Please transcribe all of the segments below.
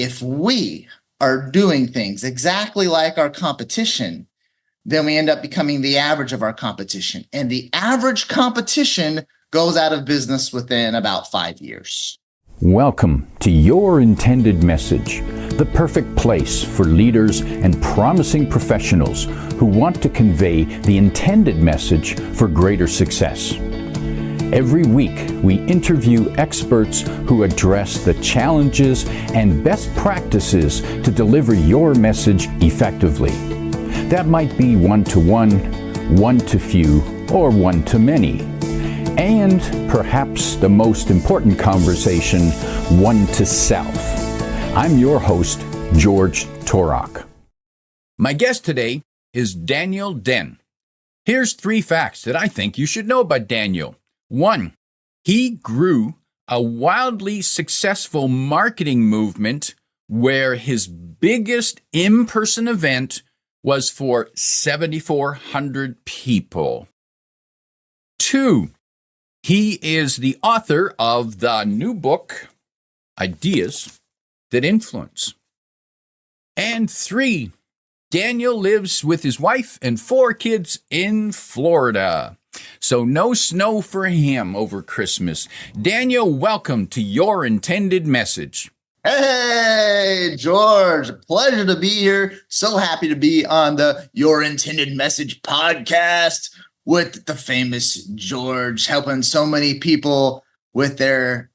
if we are doing things exactly like our competition, then we end up becoming the average of our competition. And the average competition goes out of business within about 5 years. Welcome to Your Intended Message, the perfect place for leaders and promising professionals who want to convey the intended message for greater success. Every week, we interview experts who address the challenges and best practices to deliver your message effectively. That might be one-to-one, one-to-few, or one-to-many. And perhaps the most important conversation, one-to-self. I'm your host, George Torok. My guest today is Daniel Den. Here's 3 facts that I think you should know about Daniel. 1, he grew a wildly successful marketing movement where his biggest in-person event was for 7,400 people. 2, he is the author of the new book, Ideas That Influence. And 3, Daniel lives with his wife and 4 kids in Florida. So no snow for him over Christmas. Daniel, welcome to Your Intended Message. Hey, George, pleasure to be here. So happy to be on the Your Intended Message podcast with the famous George, helping so many people with their,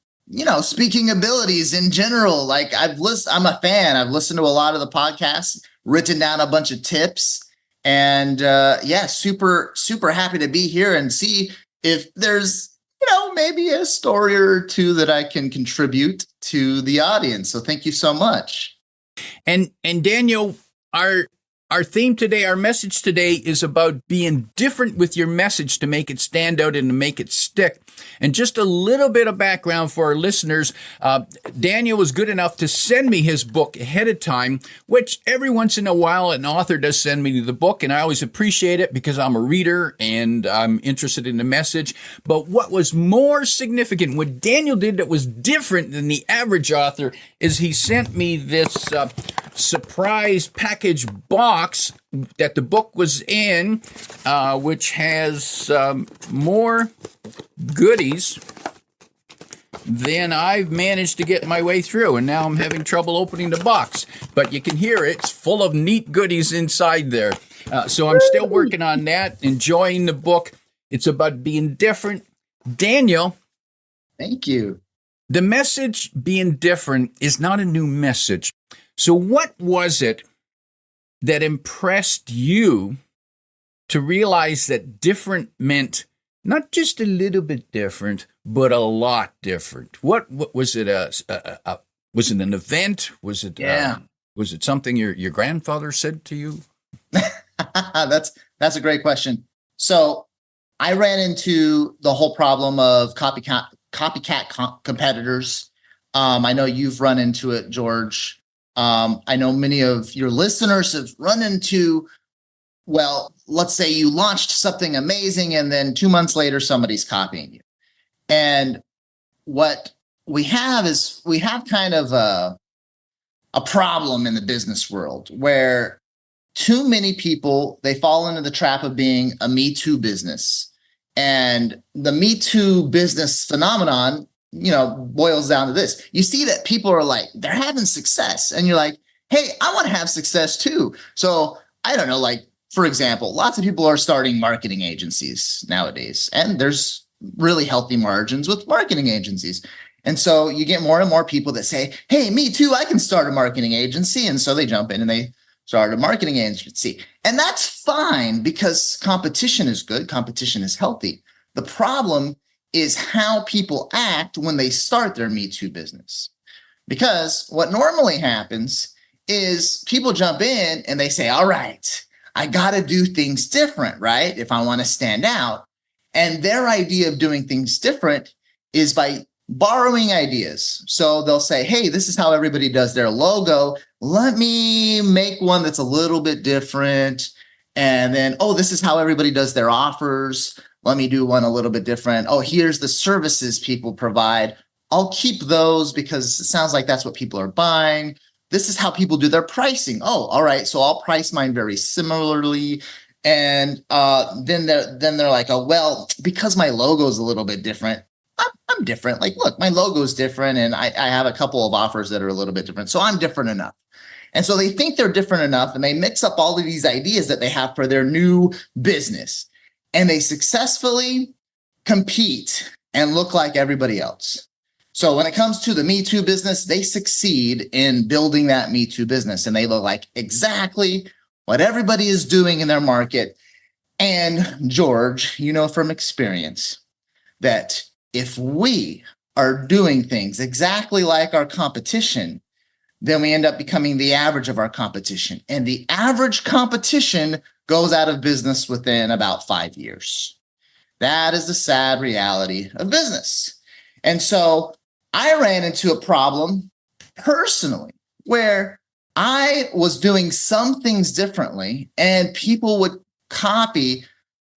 speaking abilities in general. Like I'm a fan. I've listened to a lot of the podcasts, written down a bunch of tips. And super, super happy to be here and see if there's, maybe a story or 2 that I can contribute to the audience. So thank you so much. And Daniel, our theme today, our message today is about being different with your message to make it stand out and to make it stick. And just a little bit of background for our listeners. Daniel was good enough to send me his book ahead of time, which every once in a while an author does send me the book, and I always appreciate it because I'm a reader and I'm interested in the message. But what was more significant, what Daniel did that was different than the average author, is he sent me this surprise package box that the book was in, which has more goodies than I've managed to get my way through, and now I'm having trouble opening the box. But you can hear it's full of neat goodies inside there. So I'm still working on that, enjoying the book. It's about being different. Daniel. Thank you. The message being different is not a new message. So what was it that impressed you to realize that different meant not just a little bit different, but a lot different? What was it? Was it an event? Was it? Was it something your grandfather said to you? That's a great question. So I ran into the whole problem of copycat competitors. I know you've run into it, George. I know many of your listeners have run into, let's say you launched something amazing and then 2 months later, somebody's copying you. And what we have is we have kind of a problem in the business world where too many people, they fall into the trap of being a Me Too business. And the Me Too business phenomenon, boils down to this. You see that people are like, they're having success. And you're like, hey, I want to have success too. So I don't know, like, for example, lots of people are starting marketing agencies nowadays, and there's really healthy margins with marketing agencies. And so you get more and more people that say, hey, me too, I can start a marketing agency. And so they jump in and they start a marketing agency. And that's fine because competition is good. Competition is healthy. The problem is how people act when they start their Me Too business. Because what normally happens is people jump in and they say, all right, I got to do things different, right? If I want to stand out. And their idea of doing things different is by borrowing ideas. So they'll say, hey, this is how everybody does their logo. Let me make one that's a little bit different. And then, oh, this is how everybody does their offers. Let me do one a little bit different. Oh, here's the services people provide. I'll keep those because it sounds like that's what people are buying. this is how people do their pricing. Oh, all right. So I'll price mine very similarly. And then they're like, oh, well, because my logo is a little bit different, I'm different. Like, look, my logo is different, and I have a couple of offers that are a little bit different. So I'm different enough. And so they think they're different enough, and they mix up all of these ideas that they have for their new business, and they successfully compete and look like everybody else. So when it comes to the Me Too business, they succeed in building that Me Too business, and they look like exactly what everybody is doing in their market. And George, you know from experience that if we are doing things exactly like our competition, then we end up becoming the average of our competition. And the average competition goes out of business within about 5 years. That is the sad reality of business. And so I ran into a problem personally where I was doing some things differently, and people would copy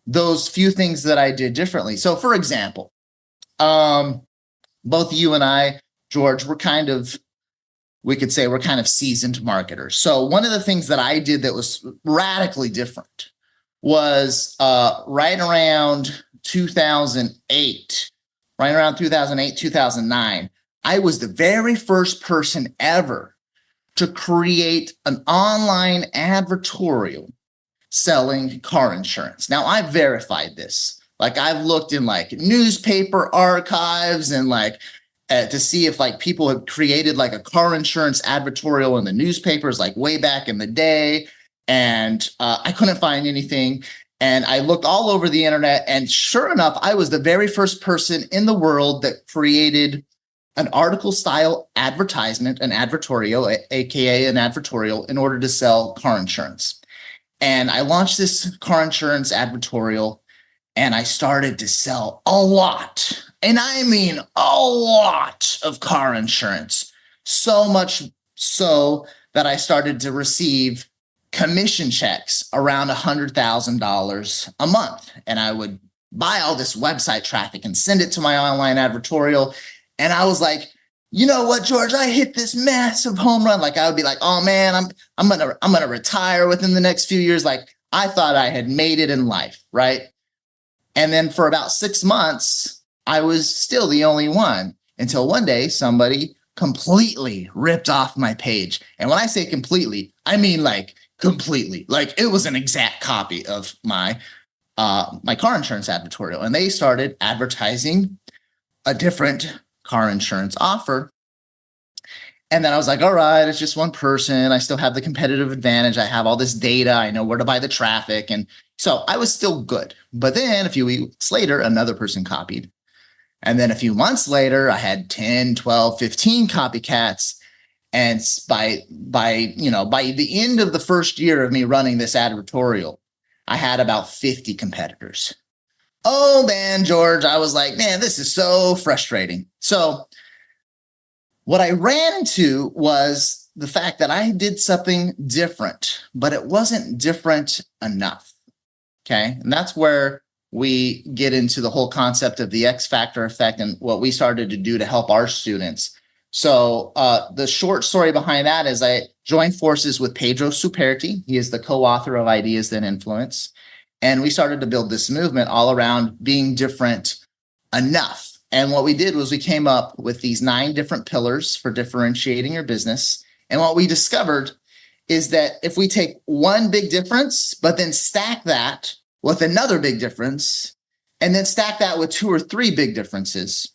those few things that I did differently. So for example, both you and I, George, we could say we're kind of seasoned marketers. So one of the things that I did that was radically different was right around 2008, 2009, I was the very first person ever to create an online advertorial selling car insurance. Now, I've verified this. Like, I've looked in like newspaper archives and like to see if like people have created like a car insurance advertorial in the newspapers like way back in the day. And I couldn't find anything. And I looked all over the internet, and sure enough, I was the very first person in the world that created an article style advertisement, an advertorial, aka an advertorial, in order to sell car insurance. And I launched this car insurance advertorial, and I started to sell a lot, and I mean a lot of car insurance. So much so that I started to receive commission checks around $100,000 a month. And I would buy all this website traffic and send it to my online advertorial. And I was like, you know what, George, I hit this massive home run. Like, I would be like, oh man, I'm gonna retire within the next few years. Like, I thought I had made it in life, right? And then for about 6 months, I was still the only one, until one day somebody completely ripped off my page. And when I say completely, I mean like completely. Like, it was an exact copy of my car insurance advertorial. And they started advertising a different car insurance offer. And then I was like, all right, it's just one person. I still have the competitive advantage. I have all this data. I know where to buy the traffic. And so I was still good. But then a few weeks later, another person copied. And then a few months later, I had 10, 12, 15 copycats. And by the end of the first year of me running this advertorial, I had about 50 competitors. Oh man, George, I was like, man, this is so frustrating. So what I ran into was the fact that I did something different, but it wasn't different enough. Okay. And that's where we get into the whole concept of the X factor effect and what we started to do to help our students. So the short story behind that is I joined forces with Pedro Superti. He is the co-author of Ideas That Influence. And we started to build this movement all around being different enough. And what we did was we came up with these 9 different pillars for differentiating your business. And what we discovered is that if we take one big difference, but then stack that with another big difference, and then stack that with 2 or 3 big differences,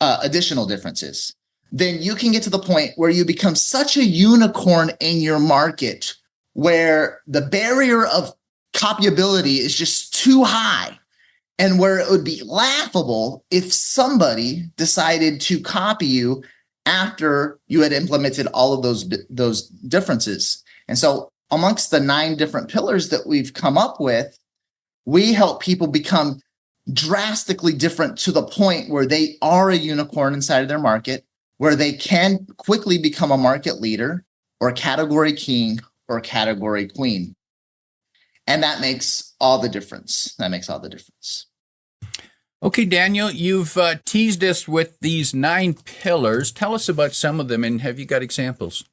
additional differences, then you can get to the point where you become such a unicorn in your market where the barrier of copyability is just too high, and where it would be laughable if somebody decided to copy you after you had implemented all of those differences. And so amongst the 9 different pillars that we've come up with, we help people become drastically different to the point where they are a unicorn inside of their market, where they can quickly become a market leader or category king or category queen. And that makes all the difference. Okay, Daniel, you've teased us with these 9 pillars. Tell us about some of them, and have you got examples?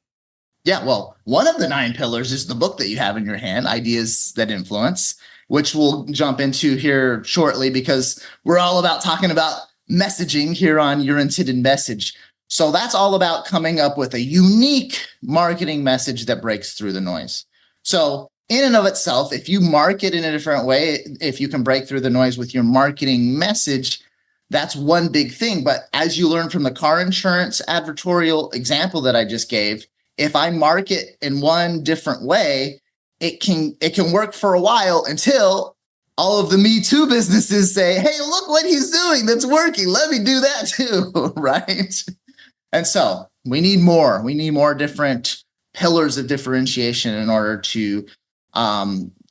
Yeah, well, one of the 9 pillars is the book that you have in your hand, Ideas That Influence, which we'll jump into here shortly because we're all about talking about messaging here on Your Intended Message. So that's all about coming up with a unique marketing message that breaks through the noise. So in and of itself, if you market in a different way, if you can break through the noise with your marketing message, that's one big thing. But as you learn from the car insurance advertorial example that I just gave, if I market in one different way, it can work for a while until all of the Me Too businesses say, hey, look what he's doing. That's working. Let me do that too. Right. And so we need more. We need more different pillars of differentiation in order to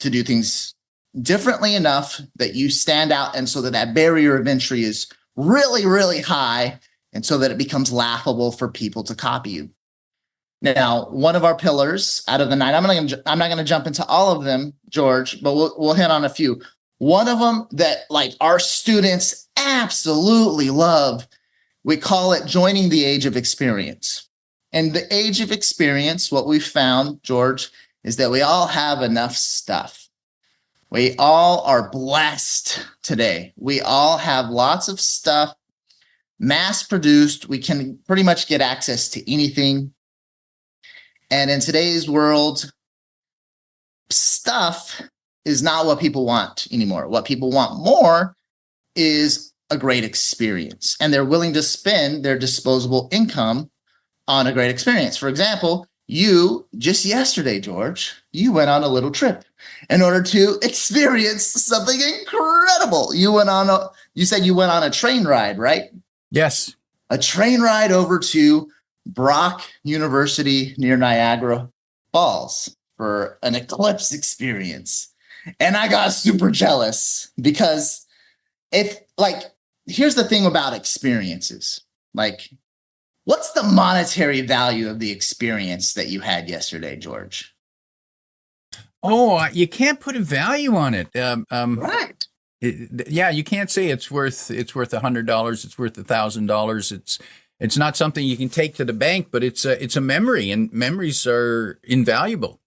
do things differently enough that you stand out, and so that that barrier of entry is really, really high, and so that it becomes laughable for people to copy you. Now, one of our pillars out of the 9, I'm not going to jump into all of them, George, but we'll hit on a few. One of them that like our students absolutely love, we call it joining the age of experience. And the age of experience, what we found, George, is that we all have enough stuff. We all are blessed today. We all have lots of stuff mass produced. We can pretty much get access to anything. And in today's world, stuff is not what people want anymore. What people want more is a great experience. And they're willing to spend their disposable income on a great experience. For example, you just yesterday, George, you went on a little trip in order to experience something incredible. You said you went on a train ride, right? Yes. A train ride over to Brock University near Niagara Falls for an eclipse experience. And I got super jealous because here's the thing about experiences. Like, what's the monetary value of the experience that you had yesterday, George? Oh, you can't put a value on it. Right. Yeah, you can't say it's worth $100. It's worth $1,000. It's not something you can take to the bank, but it's a memory, and memories are invaluable.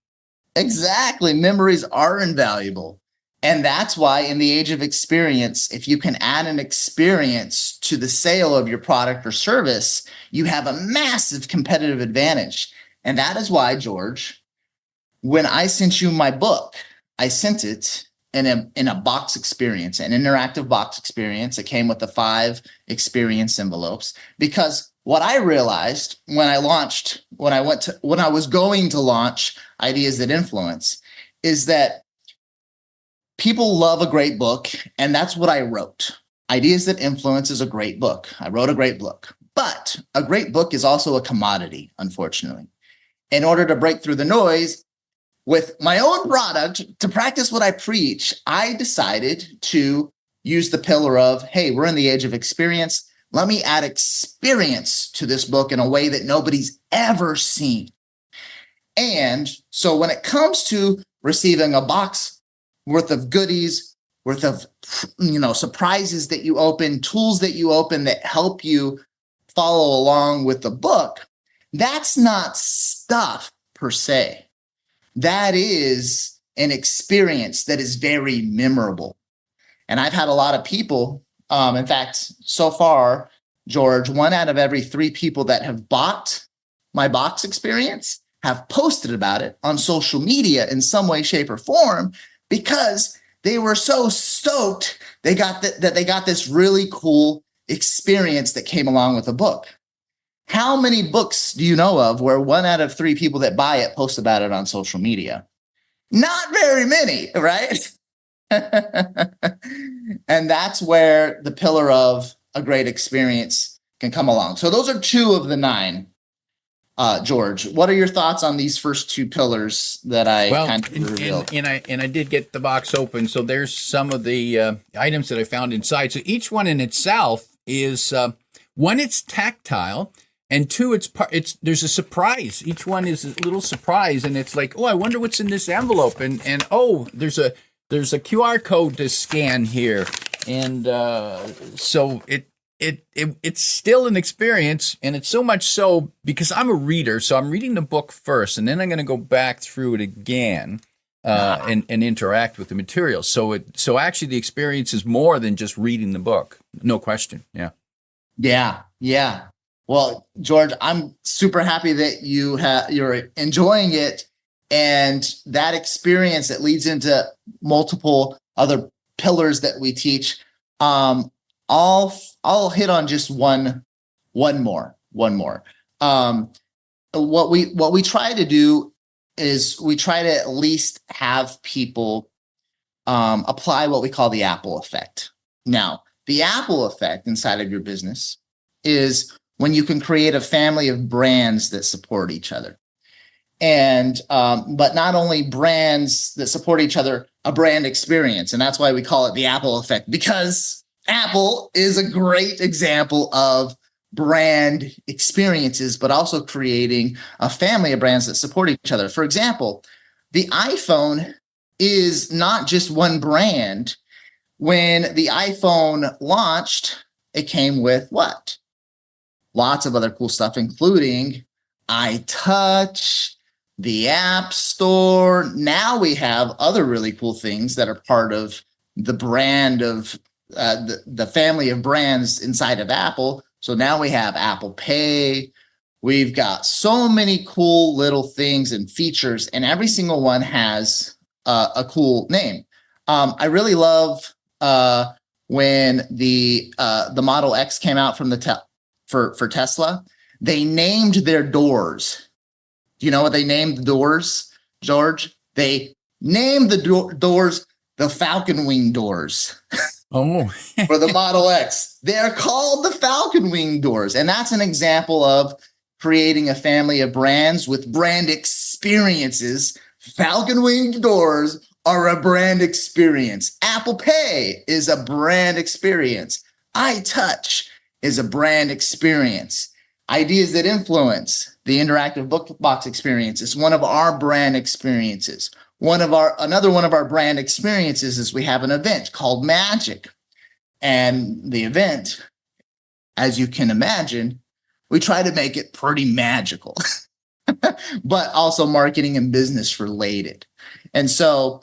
Exactly. Memories are invaluable. And that's why in the age of experience, if you can add an experience to the sale of your product or service, you have a massive competitive advantage. And that is why, George, when I sent you my book, I sent it in a box experience, an interactive box experience. It came with the 5 experience envelopes, because what I realized when I was going to launch Ideas That Influence is that people love a great book, and that's what I wrote. Ideas That Influence is a great book. I wrote a great book, but a great book is also a commodity, unfortunately. In order to break through the noise with my own product, to practice what I preach, I decided to use the pillar of, hey, we're in the age of experience. Let me add experience to this book in a way that nobody's ever seen. And so when it comes to receiving a box worth of goodies, worth of, surprises that you open, tools that you open that help you follow along with the book, that's not stuff per se. That is an experience that is very memorable. And I've had a lot of people, in fact, so far, George, 1 out of every 3 people that have bought my box experience have posted about it on social media in some way, shape, or form, because they were so stoked they got that they got this really cool experience that came along with the book. How many books do you know of where 1 out of 3 people that buy it post about it on social media? Not very many, right? And that's where the pillar of a great experience can come along. So those are 2 of the 9. George, what are your thoughts on these first 2 pillars that I kind of revealed? And I did get the box open, so there's some of the items that I found inside. So each one in itself is 1, it's tactile, and 2, there's a surprise. Each one is a little surprise, and it's like, oh, I wonder what's in this envelope, and oh, there's a QR code to scan here, and so it's still an experience, and it's so much so because I'm a reader, so I'm reading the book first, and then I'm going to go back through it again and interact with the material. So actually, the experience is more than just reading the book, no question. Yeah. Yeah, yeah. Well, George, I'm super happy that you're enjoying it, and that experience that leads into multiple other pillars that we teach. Um, I'll hit on just one more. Um, what we try to do is we try to at least have people apply what we call the Apple effect. Now, the Apple effect inside of your business is when you can create a family of brands that support each other. And but not only brands that support each other, a brand experience. And that's why we call it the Apple effect, because Apple is a great example of brand experiences, but also creating a family of brands that support each other. For example, the iPhone is not just one brand. When the iPhone launched, it came with what? Lots of other cool stuff, including iTouch, the App Store. Now we have other really cool things that are part of the brand of the family of brands inside of Apple. So now we have Apple Pay. We've got so many cool little things and features, and every single one has a cool name. I really love when the Model X came out from for Tesla. They named their doors. Do you know what they named the doors, George? They named the doors the Falcon Wing doors. Oh, For the Model X. They're called the Falcon Wing doors. And that's an example of creating a family of brands with brand experiences. Falcon Wing doors are a brand experience. Apple Pay is a brand experience. iTouch is a brand experience. Ideas that Influence, the interactive book box experience, is one of our brand experiences. Another one of our brand experiences is we have an event called Magic. And the event, as you can imagine, we try to make it pretty magical, but also marketing and business related. And so,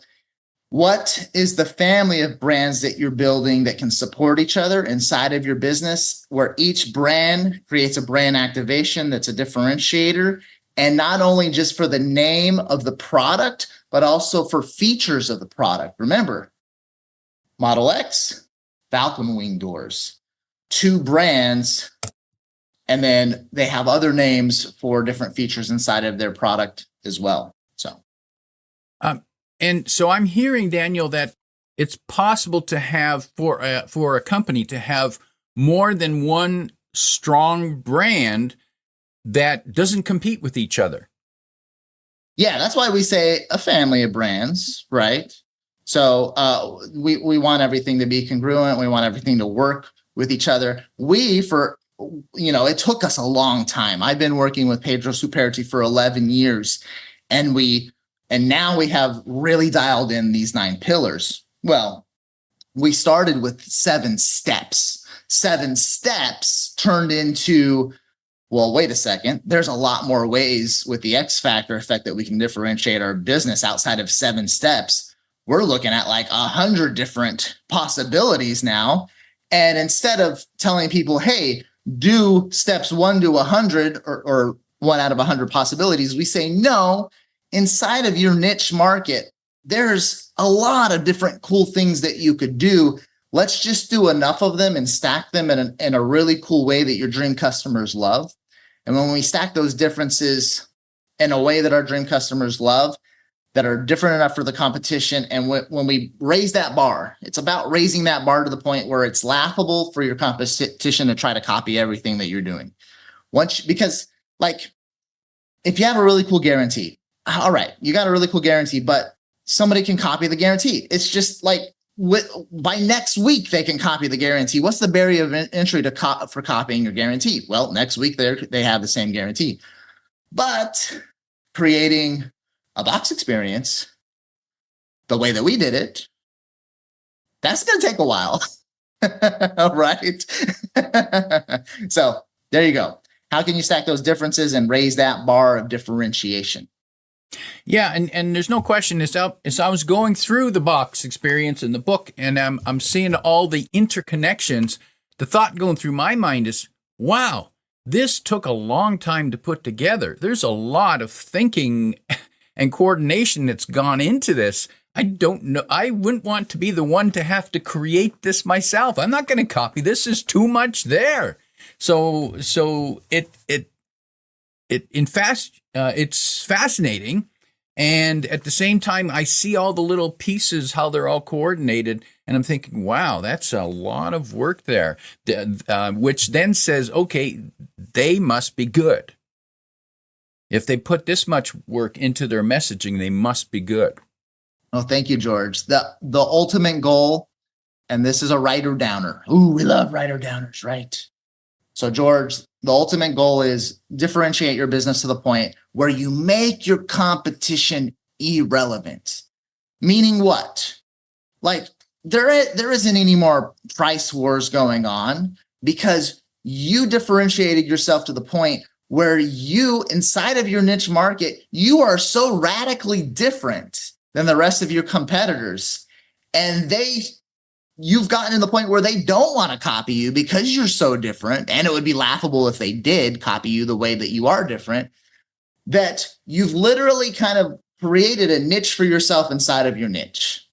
what is the family of brands that you're building that can support each other inside of your business, where each brand creates a brand activation that's a differentiator, and not only just for the name of the product, but also for features of the product? Remember, Model X, Falcon Wing doors, two brands, and then they have other names for different features inside of their product as well. So, and so I'm hearing, Daniel, that it's possible to have for a company to have more than one strong brand that doesn't compete with each other. yeah, that's why we say a family of brands, right? So we want everything to be congruent. We want everything to work with each other. It took us a long time. I've been working with Pedro Superti for 11 years, and now we have really dialed in these 9 pillars. Well, we started with 7 steps. 7 steps turned into, well, wait a second. There's a lot more ways with the X factor effect that we can differentiate our business outside of 7 steps. We're looking at like 100 different possibilities now. And instead of telling people, hey, do steps 1 to 100 or 1 out of 100 possibilities, we say, no, inside of your niche market, there's a lot of different cool things that you could do. Let's just do enough of them and stack them in a really cool way that your dream customers love. And when we stack those differences in a way that our dream customers love, that are different enough for the competition, and when we raise that bar, it's about raising that bar to the point where it's laughable for your competition to try to copy everything that you're doing. Because if you have a really cool guarantee, all right, you got a really cool guarantee, but somebody can copy the guarantee. It's just like by next week they can copy the guarantee. What's the barrier of entry for copying your guarantee? Well, next week they have the same guarantee. But creating a box experience the way that we did it, that's going to take a while. Right? So there you go. How can you stack those differences and raise that bar of differentiation? Yeah, and there's no question. As I was going through the box experience in the book, and I'm seeing all the interconnections, the thought going through my mind is, wow, this took a long time to put together. There's a lot of thinking and coordination that's gone into this. I don't know. I wouldn't want to be the one to have to create this myself. I'm not going to copy this. Is too much there. So it's fascinating. And at the same time, I see all the little pieces, how they're all coordinated. And I'm thinking, wow, that's a lot of work there, which then says, okay, they must be good. If they put this much work into their messaging, they must be good. Oh, thank you, George. The ultimate goal, and this is a writer downer. Ooh, we love writer downers, right? So, George, the ultimate goal is differentiate your business to the point where you make your competition irrelevant. Meaning what? Like there isn't any more price wars going on because you differentiated yourself to the point where you, inside of your niche market, you are so radically different than the rest of your competitors. And you've gotten to the point where they don't want to copy you because you're so different. And it would be laughable if they did copy you the way that you are different, that you've literally kind of created a niche for yourself inside of your niche.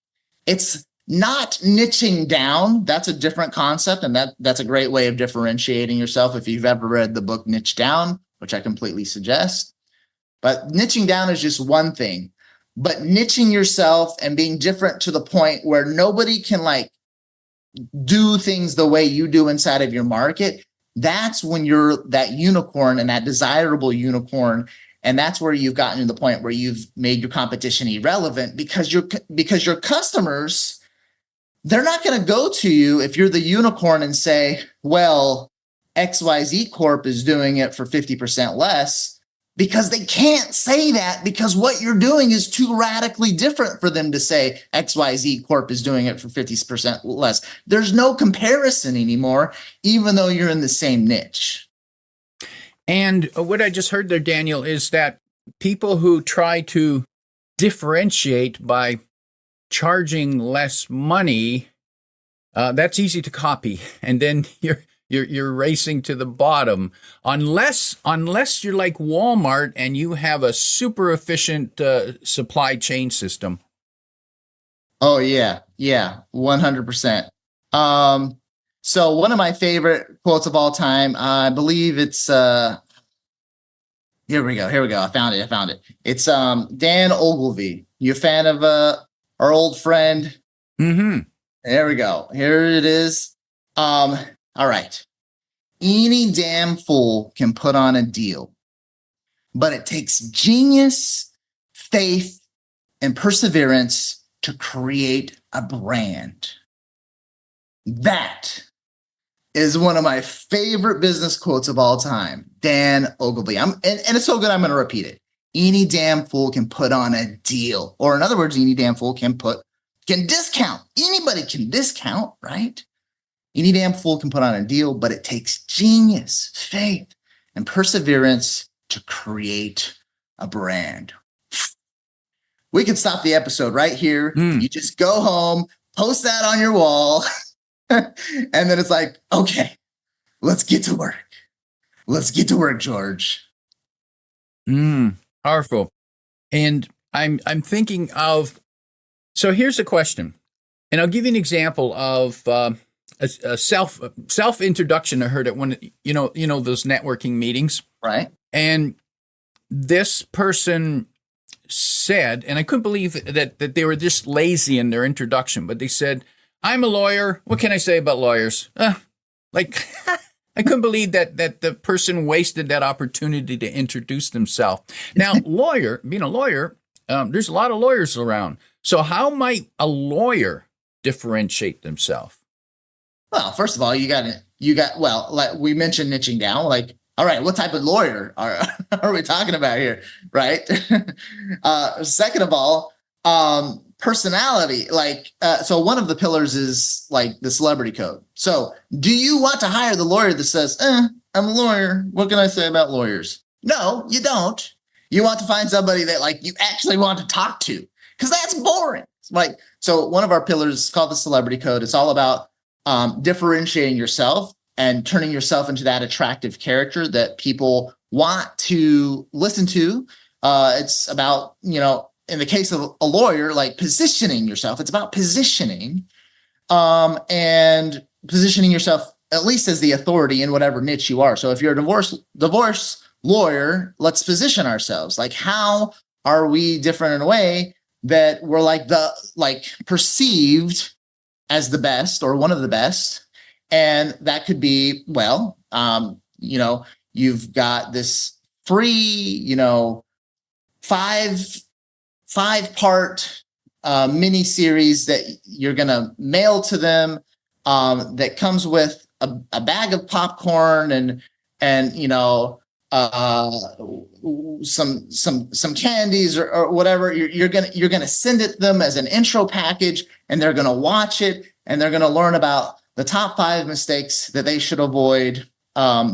It's not niching down. That's a different concept. And that's a great way of differentiating yourself. If you've ever read the book Niche Down, which I completely suggest, but niching down is just one thing. But niching yourself and being different to the point where nobody can like do things the way you do inside of your market, that's when you're that unicorn and that desirable unicorn. And that's where you've gotten to the point where you've made your competition irrelevant because your customers, they're not going to go to you if you're the unicorn and say, well, XYZ Corp is doing it for 50% less, because they can't say that because what you're doing is too radically different for them to say XYZ Corp is doing it for 50% less. There's no comparison anymore, even though you're in the same niche. And what I just heard there, Daniel, is that people who try to differentiate by charging less money, that's easy to copy. And then you're racing to the bottom unless you're like Walmart and you have a super efficient supply chain system. Oh yeah, 100%. So one of my favorite quotes of all time, I believe it's here we go. I found it. It's Dan Ogilvy. You a fan of our old friend? Mm-hmm. There we go. Here it is. All right. Any damn fool can put on a deal, but it takes genius, faith, and perseverance to create a brand. That is one of my favorite business quotes of all time. Dan Ogilvy. And it's so good, I'm going to repeat it. Any damn fool can put on a deal. Or in other words, any damn fool can discount. Anybody can discount, right? Any damn fool can put on a deal, but it takes genius, faith, and perseverance to create a brand. We can stop the episode right here. You just go home, post that on your wall, and then it's like, okay, let's get to work. Let's get to work, George. Powerful. And I'm thinking of, so here's a question, and I'll give you an example of a self introduction I heard at one, those networking meetings. Right. And this person said, and I couldn't believe that they were just lazy in their introduction, but they said, I'm a lawyer. What can I say about lawyers? I couldn't believe that the person wasted that opportunity to introduce themselves. Now, being a lawyer, there's a lot of lawyers around. So how might a lawyer differentiate themselves? Well, first of all, like we mentioned niching down, like, all right, what type of lawyer are we talking about here? Right. Second of all, personality, so one of the pillars is like the celebrity code. So do you want to hire the lawyer that says, I'm a lawyer, what can I say about lawyers? No, you don't. You want to find somebody that like you actually want to talk to, because that's boring. Like, so one of our pillars is called the celebrity code. It's all about differentiating yourself and turning yourself into that attractive character that people want to listen to. It's about, in the case of a lawyer, like positioning yourself. It's about positioning and positioning yourself at least as the authority in whatever niche you are. So if you're a divorce lawyer, let's position ourselves. Like, how are we different in a way that we're perceived as the best or one of the best? And that could be, you've got this free, five-part mini series that you're going to mail to them, that comes with a bag of popcorn and some candies or whatever. You're gonna send it them as an intro package, and they're gonna watch it, and they're gonna learn about the top 5 mistakes that they should avoid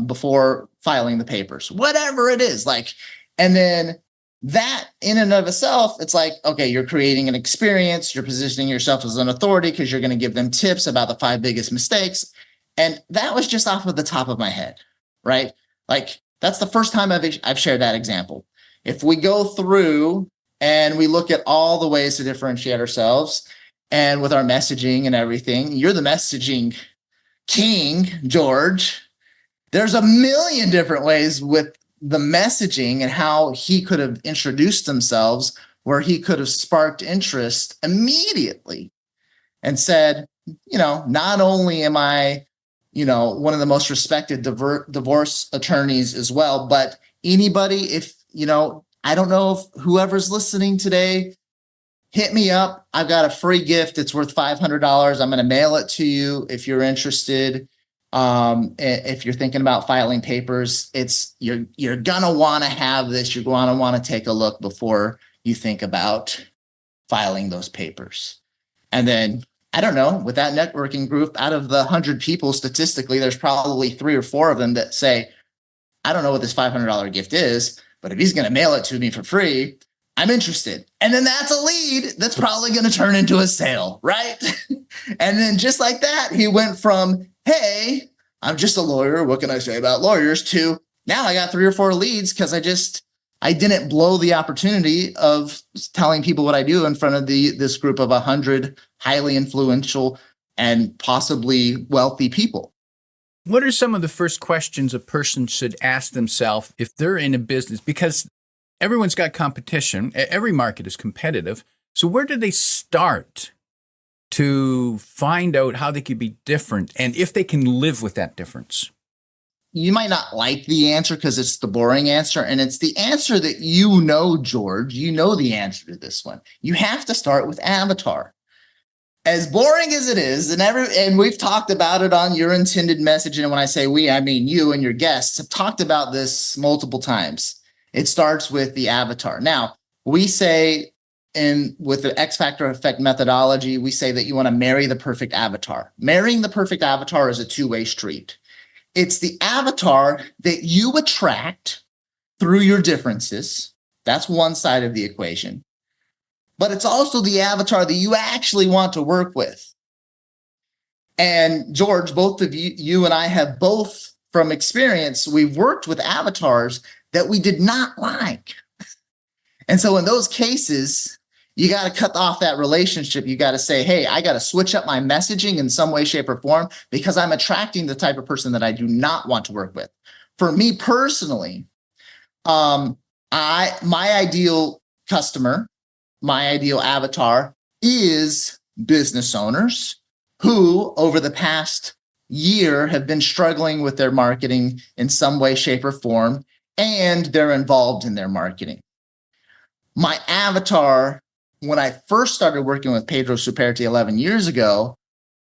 before filing the papers, whatever it is. And then that in and of itself, it's like, okay, you're creating an experience, you're positioning yourself as an authority because you're going to give them tips about the 5 biggest mistakes. And that was just off of the top of my head, right? Like, that's the first time I've shared that example. If we go through and we look at all the ways to differentiate ourselves and with our messaging and everything, you're the messaging king, George. There's a million different ways with the messaging and how he could have introduced themselves, where he could have sparked interest immediately and said, not only am I, one of the most respected divorce attorneys as well, but anybody, if, I don't know if whoever's listening today, hit me up. I've got a free gift. It's worth $500. I'm going to mail it to you if you're interested. If you're thinking about filing papers, you're gonna want to have this. You're going to want to take a look before you think about filing those papers. And then, I don't know, with that networking group, out of the 100 people, statistically, there's probably 3 or 4 of them that say, I don't know what this $500 gift is, but if he's going to mail it to me for free, I'm interested. And then that's a lead that's probably going to turn into a sale, right? And then just like that, he went from, hey, I'm just a lawyer, what can I say about lawyers, to now I got 3 or 4 leads because I didn't blow the opportunity of telling people what I do in front of this group of 100 highly influential and possibly wealthy people. What are some of the first questions a person should ask themselves if they're in a business? Because everyone's got competition. Every market is competitive. So where do they start to find out how they could be different and if they can live with that difference? You might not like the answer because it's the boring answer, and it's the answer that George. You know the answer to this one. You have to start with avatar. As boring as it is, and we've talked about it on Your Intended Message, and when I say we, I mean you and your guests have talked about this multiple times. It starts with the avatar. Now, we say with the X Factor effect methodology, we say that you want to marry the perfect avatar. Marrying the perfect avatar is a 2-way street. It's the avatar that you attract through your differences. That's one side of the equation. But it's also the avatar that you actually want to work with. And George, both of you and I have both from experience, we've worked with avatars that we did not like. And so in those cases, you got to cut off that relationship. You got to say, hey, I got to switch up my messaging in some way, shape, or form because I'm attracting the type of person that I do not want to work with. For me personally, my ideal customer, my ideal avatar is business owners who over the past year have been struggling with their marketing in some way, shape, or form, and they're involved in their marketing. My avatar, when I first started working with Pedro Superti 11 years ago,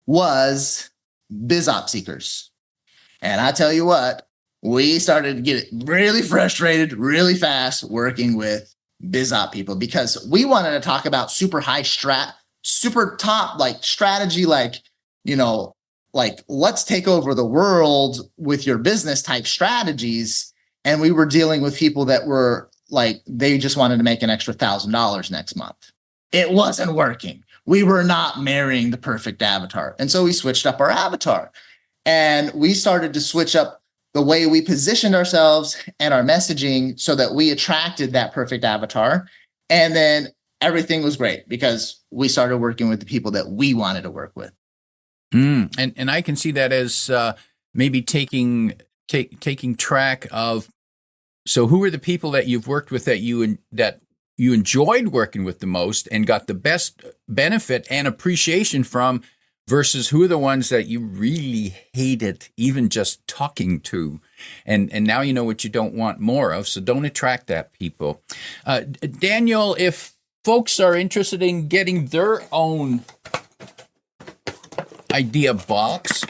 was biz op seekers. And I tell you what, we started to get really frustrated really fast working with biz op people because we wanted to talk about super top like strategy, like, like let's take over the world with your business type strategies. And we were dealing with people that were like, they just wanted to make an extra $1,000 next month. It wasn't working. We were not marrying the perfect avatar. And so we switched up our avatar and we started to switch up the way we positioned ourselves and our messaging so that we attracted that perfect avatar. And then everything was great because we started working with the people that we wanted to work with. And I can see that as maybe taking track of. So, who are the people that you've worked with that you enjoyed working with the most and got the best benefit and appreciation from, versus who are the ones that you really hated even just talking to, and now you know what you don't want more of. So don't attract that people. Daniel, if folks are interested in getting their own idea box,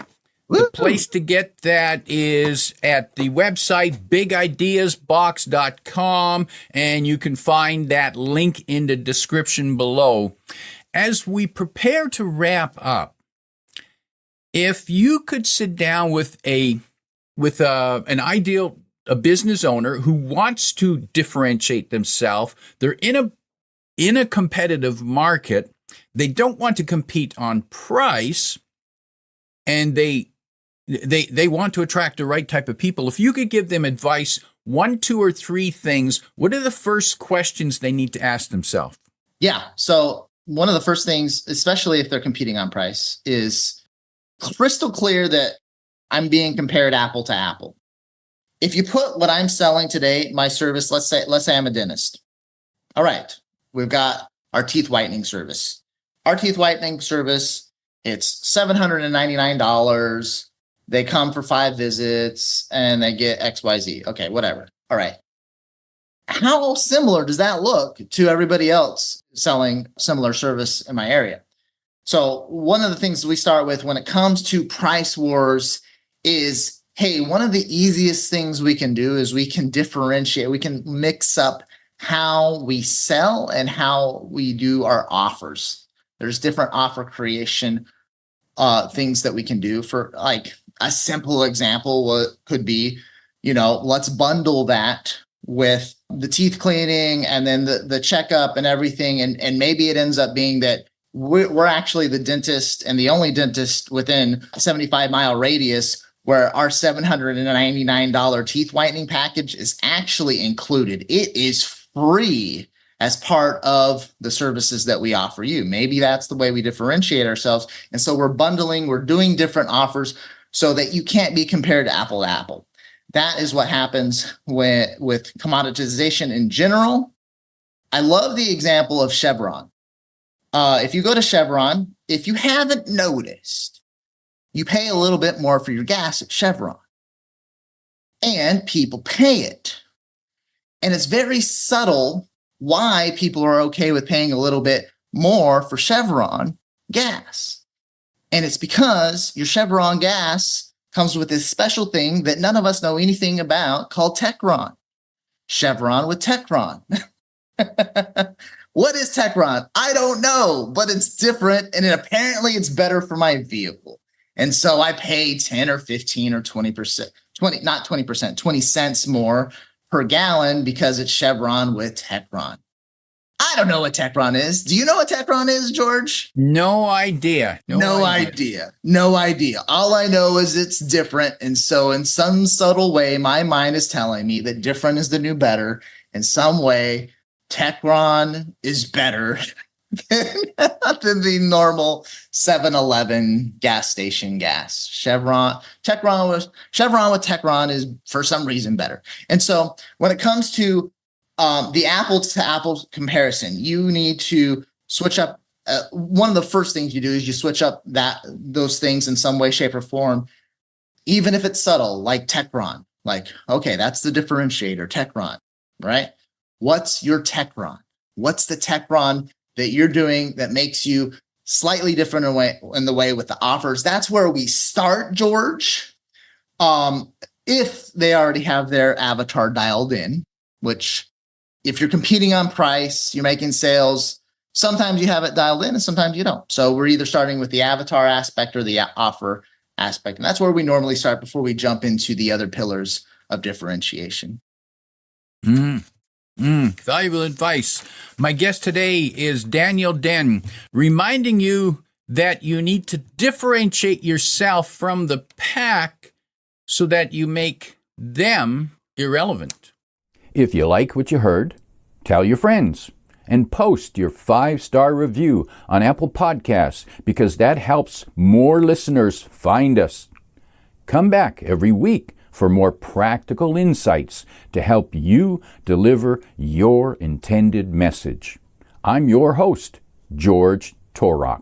the place to get that is at the website bigideasbox.com, and you can find that link in the description below. As we prepare to wrap up, if you could sit down with an ideal business owner who wants to differentiate themselves, they're in a competitive market, they don't want to compete on price, and they want to attract the right type of people. If you could give them advice, 1, 2, or 3 things, what are the first questions they need to ask themselves? Yeah. So one of the first things, especially if they're competing on price, is crystal clear that I'm being compared apple to apple. If you put what I'm selling today, my service, let's say I'm a dentist. All right. We've got our teeth whitening service. Our teeth whitening service, it's $799. They come for 5 visits and they get XYZ. Okay, whatever. All right. How similar does that look to everybody else selling similar service in my area? So one of the things we start with when it comes to price wars is, hey, one of the easiest things we can do is we can differentiate. We can mix up how we sell and how we do our offers. There's different offer creation things that we can do. For like a simple example could be, let's bundle that with the teeth cleaning and then the checkup and everything. And maybe it ends up being that we're actually the dentist and the only dentist within a 75-mile radius where our $799 teeth whitening package is actually included. It is free as part of the services that we offer you. Maybe that's the way we differentiate ourselves. And so we're bundling, we're doing different offers so that you can't be compared to apple. That is what happens with commoditization in general. I love the example of Chevron. If you go to Chevron, if you haven't noticed, you pay a little bit more for your gas at Chevron. And people pay it. And it's very subtle why people are okay with paying a little bit more for Chevron gas. And it's because your Chevron gas comes with this special thing that none of us know anything about called Techron. Chevron with Techron. What is Techron? I don't know, but it's different. And apparently it's better for my vehicle. And so I pay 10 or 15 or 20%, 20 cents more per gallon because it's Chevron with Techron. I don't know what Techron is. Do you know what Techron is, George? No idea. No idea. All I know is it's different. And so in some subtle way, my mind is telling me that different is the new better. In some way, Techron is better than the normal 7-Eleven gas station gas. Chevron with Techron is for some reason better. And so when it comes to the apples to apples comparison, you need to switch up. One of the first things you do is you switch up those things in some way, shape, or form, even if it's subtle, like Techron. Like, okay, that's the differentiator, Techron, right? What's your Techron? What's the Techron that you're doing that makes you slightly different in the way with the offers? That's where we start, George. If they already have their avatar dialed in, which if you're competing on price, you're making sales, sometimes you have it dialed in and sometimes you don't. So we're either starting with the avatar aspect or the offer aspect. And that's where we normally start before we jump into the other pillars of differentiation. Valuable advice. My guest today is Daniel Den, reminding you that you need to differentiate yourself from the pack so that you make them irrelevant. If you like what you heard, tell your friends and post your 5-star review on Apple Podcasts because that helps more listeners find us. Come back every week for more practical insights to help you deliver your intended message. I'm your host, George Torok.